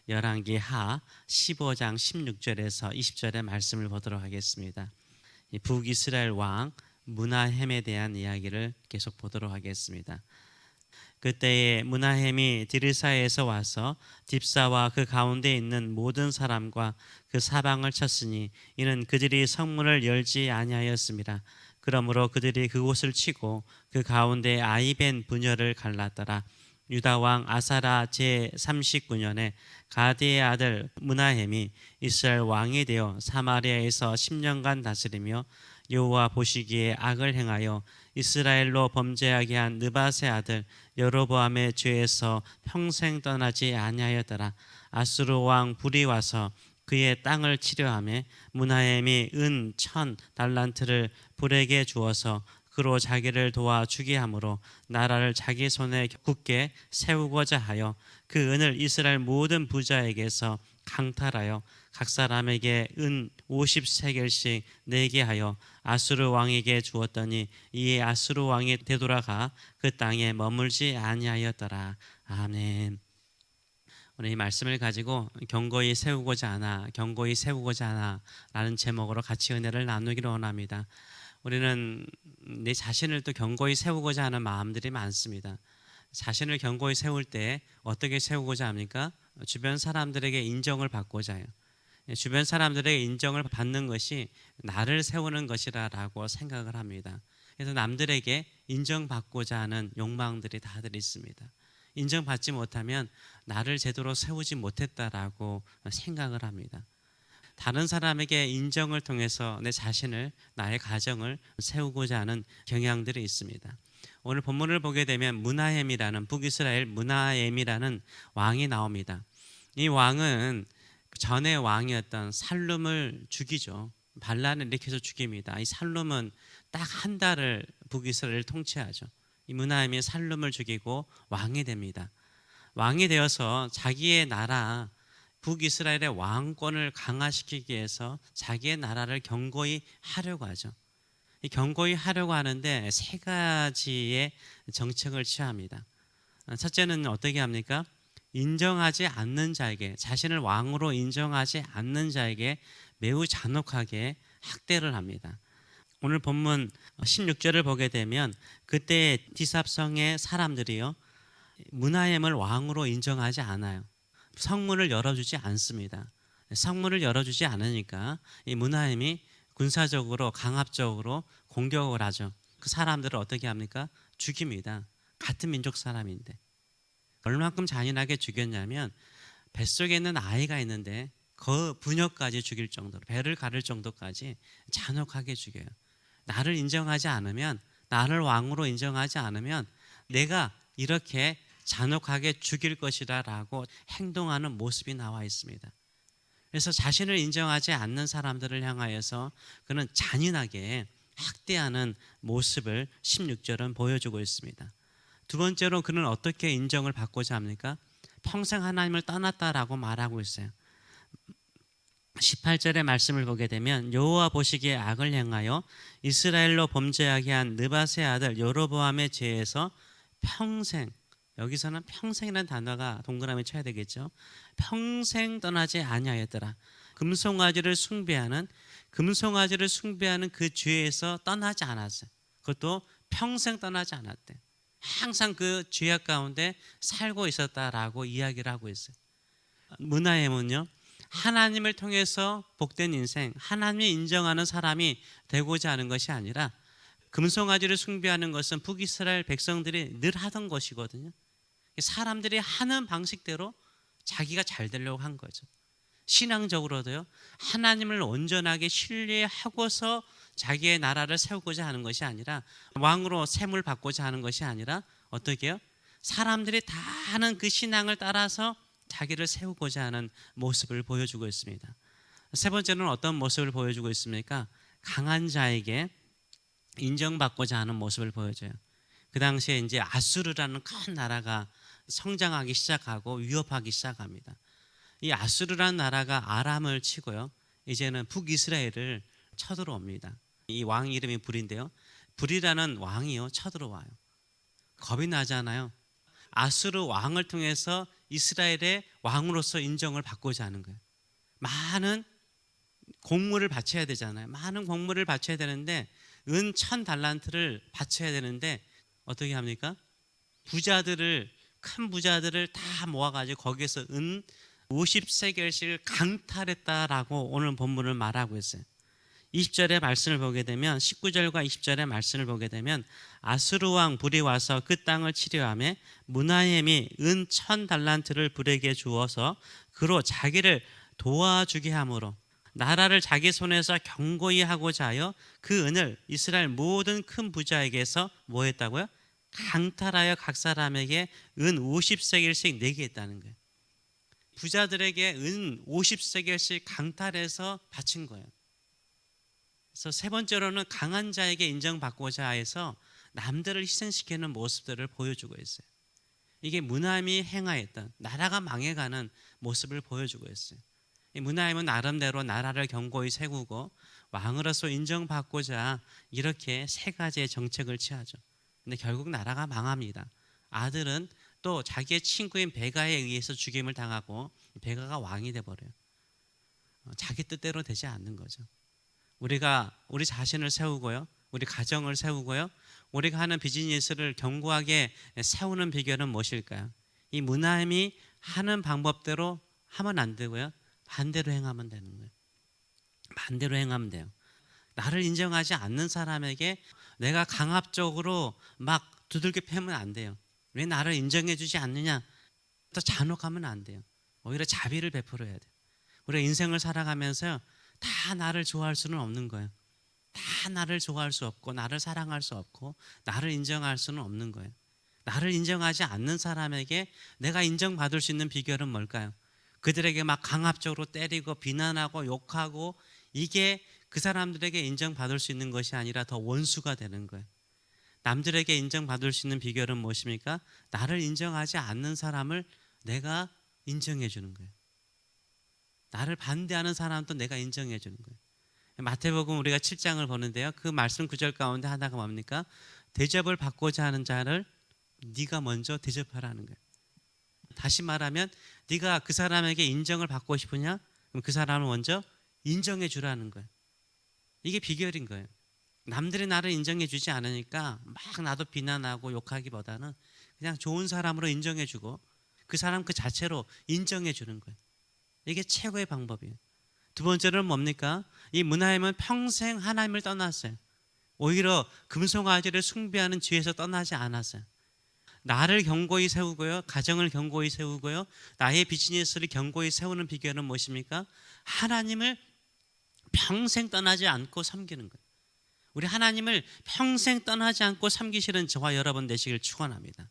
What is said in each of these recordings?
열왕기하 15장 16절에서 20절의 말씀을 보도록 하겠습니다. 이 북이스라엘 왕 므나헴에 대한 이야기를 계속 보도록 하겠습니다. 그때에 므나헴이 디르사에서 와서 딥사와 그 가운데 있는 모든 사람과 그 사방을 쳤으니 이는 그들이 성문을 열지 아니하였습니다. 그러므로 그들이 그곳을 치고 그 가운데 아이벤 부녀를 갈랐더라. 유다 왕 아사라 제 39년에 가디의 아들 므나헴이 이스라엘 왕이 되어 사마리아에서 10년간 다스리며 여호와 보시기에 악을 행하여 이스라엘로 범죄하게 한 느밧의 아들 여로보암의 죄에서 평생 떠나지 아니하였더라. 아수르 왕 불이 와서 그의 땅을 치려하며 므나헴이 은 1000달란트를 불에게 주어서 그로 자기를 도와 주게 하므로 나라를 자기 손에 굳게 세우고자 하여 그 은을 이스라엘 모든 부자에게서 강탈하여 각 사람에게 은 50세겔씩 내게 하여 아수르 왕에게 주었더니 이에 아수르 왕이 되돌아가 그 땅에 머물지 아니하였더라. 아멘. 오늘 이 말씀을 가지고 경고히 세우고자 하나 라는 제목으로 같이 은혜를 나누기를 원합니다. 우리는 내 자신을 또 견고히 세우고자 하는 마음들이 많습니다. 자신을 견고히 세울 때 어떻게 세우고자 합니까? 주변 사람들에게 인정을 받고자 해요. 주변 사람들에게 인정을 받는 것이 나를 세우는 것이라고 생각을 합니다. 그래서 남들에게 인정받고자 하는 욕망들이 다들 있습니다. 인정받지 못하면 나를 제대로 세우지 못했다라고 생각을 합니다. 다른 사람에게 인정을 통해서 내 자신을, 나의 가정을 세우고자 하는 경향들이 있습니다. 오늘 본문을 보게 되면 므나헴이라는 북이스라엘 므나헴이라는 왕이 나옵니다. 이 왕은 전에 왕이었던 살룸을 죽이죠. 반란을 일으켜서 죽입니다. 이 살룸은 딱 한 달을 북이스라엘을 통치하죠. 이 므나헴이 살룸을 죽이고 왕이 됩니다. 왕이 되어서 자기의 나라 북이스라엘의 왕권을 강화시키기 위해서 자기의 나라를 견고히 하려고 하죠. 이 견고히 하려고 하는데 세 가지의 정책을 취합니다. 첫째는 어떻게 합니까? 인정하지 않는 자에게, 자신을 왕으로 인정하지 않는 자에게 매우 잔혹하게 학대를 합니다. 오늘 본문 16절을 보게 되면 그때 디삽성의 사람들이요 므나헴을 왕으로 인정하지 않아요. 성문을 열어주지 않습니다. 성문을 열어주지 않으니까 이 므나헴이 군사적으로 강압적으로 공격을 하죠. 그 사람들을 어떻게 합니까? 죽입니다. 같은 민족 사람인데 얼만큼 잔인하게 죽였냐면 뱃속에 있는 아이가 있는데 그 부녀까지 죽일 정도로, 배를 가를 정도까지 잔혹하게 죽여요. 나를 인정하지 않으면, 나를 왕으로 인정하지 않으면 내가 이렇게 잔혹하게 죽일 것이라고 행동하는 모습이 나와 있습니다. 그래서 자신을 인정하지 않는 사람들을 향하여서 그는 잔인하게 학대하는 모습을 16절은 보여주고 있습니다. 두 번째로 그는 어떻게 인정을 받고자 합니까? 평생 하나님을 떠났다라고 말하고 있어요. 18절의 말씀을 보게 되면 여호와 보시기에 악을 행하여 이스라엘로 범죄하게 한 느밧의 아들 여로보암의 죄에서 평생, 여기서는 평생이라는 단어가 동그라미 쳐야 되겠죠. 평생 떠나지 아니하였더라. 금송아지를 숭배하는 그 죄에서 떠나지 않았어요. 그것도 평생 떠나지 않았대. 항상 그 죄악 가운데 살고 있었다라고 이야기를 하고 있어요. 므나헴은요 하나님을 통해서 복된 인생, 하나님이 인정하는 사람이 되고자 하는 것이 아니라 금송아지를 숭배하는 것은 북이스라엘 백성들이 늘 하던 것이거든요. 사람들이 하는 방식대로 자기가 잘 되려고 한 거죠. 신앙적으로도요 하나님을 온전하게 신뢰하고서 자기의 나라를 세우고자 하는 것이 아니라, 왕으로 셈을 받고자 하는 것이 아니라 어떻게 해요? 사람들이 다 하는 그 신앙을 따라서 자기를 세우고자 하는 모습을 보여주고 있습니다. 세 번째는 어떤 모습을 보여주고 있습니까? 강한 자에게 인정받고자 하는 모습을 보여줘요. 그 당시에 이제 아수르라는 큰 나라가 성장하기 시작하고 위협하기 시작합니다. 이 아수르라는 나라가 아람을 치고요 이제는 북이스라엘을 쳐들어옵니다. 이 왕 이름이 불인데요, 불이라는 왕이요 쳐들어와요. 겁이 나잖아요. 아수르 왕을 통해서 이스라엘의 왕으로서 인정을 받고자 하는 거예요. 많은 공물을 바쳐야 되잖아요. 많은 공물을 바쳐야 되는데 은 1000달란트를 바쳐야 되는데 어떻게 합니까? 큰 부자들을 다 모아가지고 거기에서 은 50세겔씩을 강탈했다라고 오늘 본문을 말하고 있어요. 20절의 말씀을 보게 되면 19절과 20절의 말씀을 보게 되면 아수르 왕 불이 와서 그 땅을 치려하며 므나헴이 은 1000달란트를 불에게 주어서 그로 자기를 도와주게 하므로 나라를 자기 손에서 견고히 하고자 하여 그 은을 이스라엘 모든 큰 부자에게서 뭐 했다고요? 강탈하여 각 사람에게 은 50세겔씩 내게 했다는 거예요. 부자들에게 은 50세겔씩 강탈해서 바친 거예요. 그래서 세 번째로는 강한 자에게 인정받고자 해서 남들을 희생시키는 모습들을 보여주고 있어요. 이게 므나헴이 행하였던 나라가 망해가는 모습을 보여주고 있어요. 이 므나헴은 나름대로 나라를 견고히 세우고 왕으로서 인정받고자 이렇게 세 가지의 정책을 취하죠. 근데 결국 나라가 망합니다. 아들은 또 자기의 친구인 베가에 의해서 죽임을 당하고 베가가 왕이 돼버려요. 자기 뜻대로 되지 않는 거죠. 우리가 우리 자신을 세우고요, 우리 가정을 세우고요, 우리가 하는 비즈니스를 견고하게 세우는 비결은 무엇일까요? 이 므나헴이 하는 방법대로 하면 안 되고요, 반대로 행하면 되는 거예요. 반대로 행하면 돼요. 나를 인정하지 않는 사람에게 내가 강압적으로 막 두들겨 패면 안 돼요. 왜 나를 인정해 주지 않느냐? 또 잔혹하면 안 돼요. 오히려 자비를 베풀어야 돼요. 우리가 인생을 살아가면서 다 나를 좋아할 수는 없는 거예요. 다 나를 좋아할 수 없고 나를 사랑할 수 없고 나를 인정할 수는 없는 거예요. 나를 인정하지 않는 사람에게 내가 인정받을 수 있는 비결은 뭘까요? 그들에게 막 강압적으로 때리고 비난하고 욕하고 이게 그 사람들에게 인정받을 수 있는 것이 아니라 더 원수가 되는 거예요. 남들에게 인정받을 수 있는 비결은 무엇입니까? 나를 인정하지 않는 사람을 내가 인정해 주는 거예요. 나를 반대하는 사람도 내가 인정해 주는 거예요. 마태복음 우리가 7장을 보는데요, 그 말씀 구절 가운데 하나가 뭡니까? 대접을 받고자 하는 자를 네가 먼저 대접하라는 거예요. 다시 말하면 네가 그 사람에게 인정을 받고 싶으냐? 그럼 그 사람을 먼저 인정해 주라는 거예요. 이게 비결인 거예요. 남들이 나를 인정해 주지 않으니까 막 나도 비난하고 욕하기보다는 그냥 좋은 사람으로 인정해 주고 그 사람 그 자체로 인정해 주는 거예요. 이게 최고의 방법이에요. 두 번째는 뭡니까? 이 므나헴은 평생 하나님을 떠났어요. 오히려 금송아지를 숭배하는 죄에서 떠나지 않았어요. 나를 견고히 세우고요, 가정을 견고히 세우고요, 나의 비즈니스를 견고히 세우는 비결은 무엇입니까? 하나님을 평생 떠나지 않고 섬기는 거예요. 우리 하나님을 평생 떠나지 않고 섬기시는 저와 여러분 되시길 축원합니다.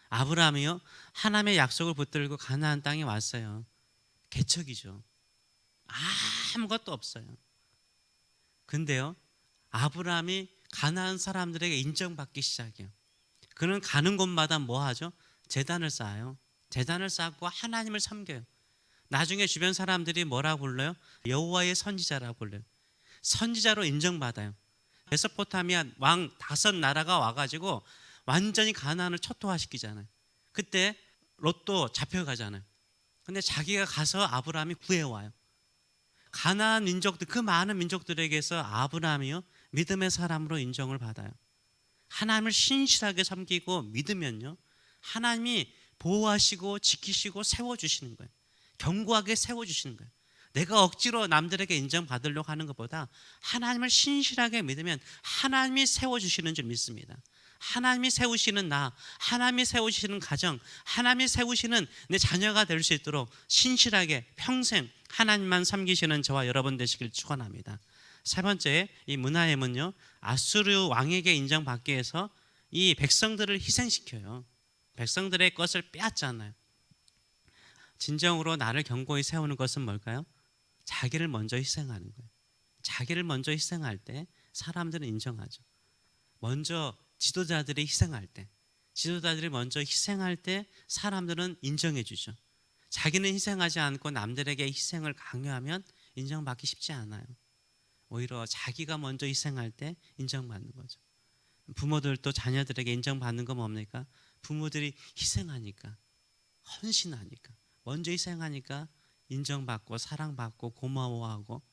아브라함이요, 하나님의 약속을 붙들고 가나안 땅에 왔어요. 개척이죠. 아무것도 없어요. 근데요, 아브라함이 가나안 사람들에게 인정받기 시작해요. 그는 가는 곳마다 뭐 하죠? 제단을 쌓아요. 제단을 쌓고 하나님을 섬겨요. 나중에 주변 사람들이 뭐라고 불러요? 여호와의 선지자라고 불러요. 선지자로 인정받아요. 메소포타미아 왕 5나라가 와가지고 완전히 가나안을 초토화시키잖아요. 그때 롯도 잡혀가잖아요. 근데 자기가 가서 아브라함이 구해와요. 가나안 민족들, 그 많은 민족들에게서 아브라함이요, 믿음의 사람으로 인정을 받아요. 하나님을 신실하게 섬기고 믿으면요, 하나님이 보호하시고 지키시고 세워주시는 거예요. 견고하게 세워주시는 거예요. 내가 억지로 남들에게 인정받으려고 하는 것보다 하나님을 신실하게 믿으면 하나님이 세워주시는 줄 믿습니다. 하나님이 세우시는 나, 하나님이 세우시는 가정, 하나님이 세우시는 내 자녀가 될 수 있도록 신실하게 평생 하나님만 섬기시는 저와 여러분 되시길 축원합니다. 세 번째, 이 므나헴은요, 아수르 왕에게 인정받기 위해서 이 백성들을 희생시켜요. 백성들의 것을 빼앗잖아요. 진정으로 나를 견고히 세우는 것은 뭘까요? 자기를 먼저 희생하는 거예요. 자기를 먼저 희생할 때 사람들은 인정하죠. 먼저 지도자들이 희생할 때, 지도자들이 먼저 희생할 때 사람들은 인정해 주죠. 자기는 희생하지 않고 남들에게 희생을 강요하면 인정받기 쉽지 않아요. 오히려 자기가 먼저 희생할 때 인정받는 거죠. 부모들도 자녀들에게 인정받는 건 뭡니까? 부모들이 희생하니까, 헌신하니까. 먼저 희생하니까 인정받고 사랑받고 고마워하고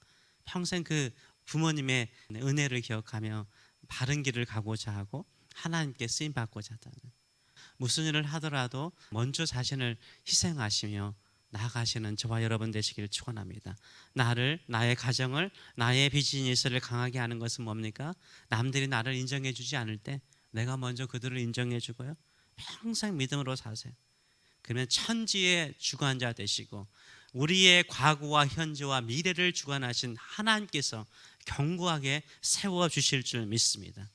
평생 그 부모님의 은혜를 기억하며 바른 길을 가고자 하고 하나님께 쓰임 받고자 하다는, 무슨 일을 하더라도 먼저 자신을 희생하시며 나아가시는 저와 여러분 되시기를 축원합니다. 나의 가정을, 나의 비즈니스를 강하게 하는 것은 뭡니까? 남들이 나를 인정해 주지 않을 때 내가 먼저 그들을 인정해 주고요, 평생 믿음으로 사세요. 그러면 천지의 주관자 되시고 우리의 과거와 현재와 미래를 주관하신 하나님께서 견고하게 세워주실 줄 믿습니다.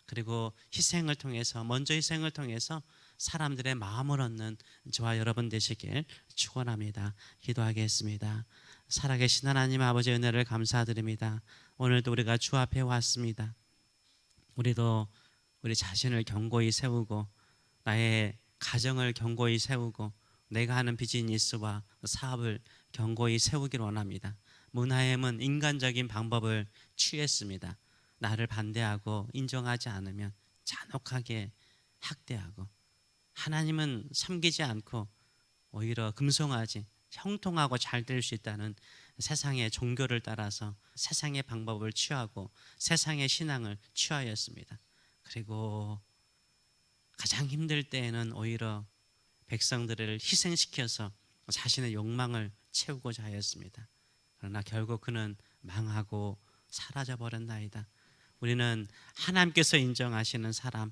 그리고 희생을 통해서, 먼저 희생을 통해서 사람들의 마음을 얻는 저와 여러분 되시길 축원합니다. 기도하겠습니다. 살아계신 하나님 아버지의 은혜를 감사드립니다. 오늘도 우리가 주 앞에 왔습니다. 우리도 우리 자신을 견고히 세우고 나의 가정을 견고히 세우고 내가 하는 비즈니스와 사업을 견고히 세우길 원합니다. 문하엠은 인간적인 방법을 취했습니다. 나를 반대하고 인정하지 않으면 잔혹하게 학대하고, 하나님은 섬기지 않고 오히려 금송아지, 형통하고 잘 될 수 있다는 세상의 종교를 따라서 세상의 방법을 취하고 세상의 신앙을 취하였습니다. 그리고 가장 힘들 때에는 오히려 백성들을 희생시켜서 자신의 욕망을 채우고자 하였습니다. 그러나 결국 그는 망하고 사라져버렸나이다. 우리는 하나님께서 인정하시는 사람,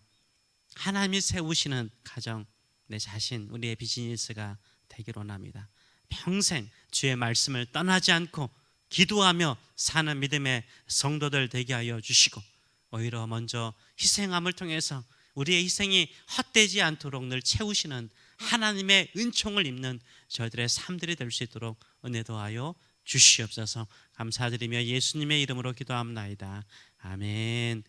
하나님이 세우시는 가정, 내 자신, 우리의 비즈니스가 되길 원합니다. 평생 주의 말씀을 떠나지 않고 기도하며 사는 믿음의 성도들 되게 하여 주시고, 오히려 먼저 희생함을 통해서 우리의 희생이 헛되지 않도록 늘 채우시는 하나님의 은총을 입는 저희들의 삶들이 될 수 있도록 은혜 더하여 주시옵소서. 감사드리며 예수님의 이름으로 기도합나이다. 아멘.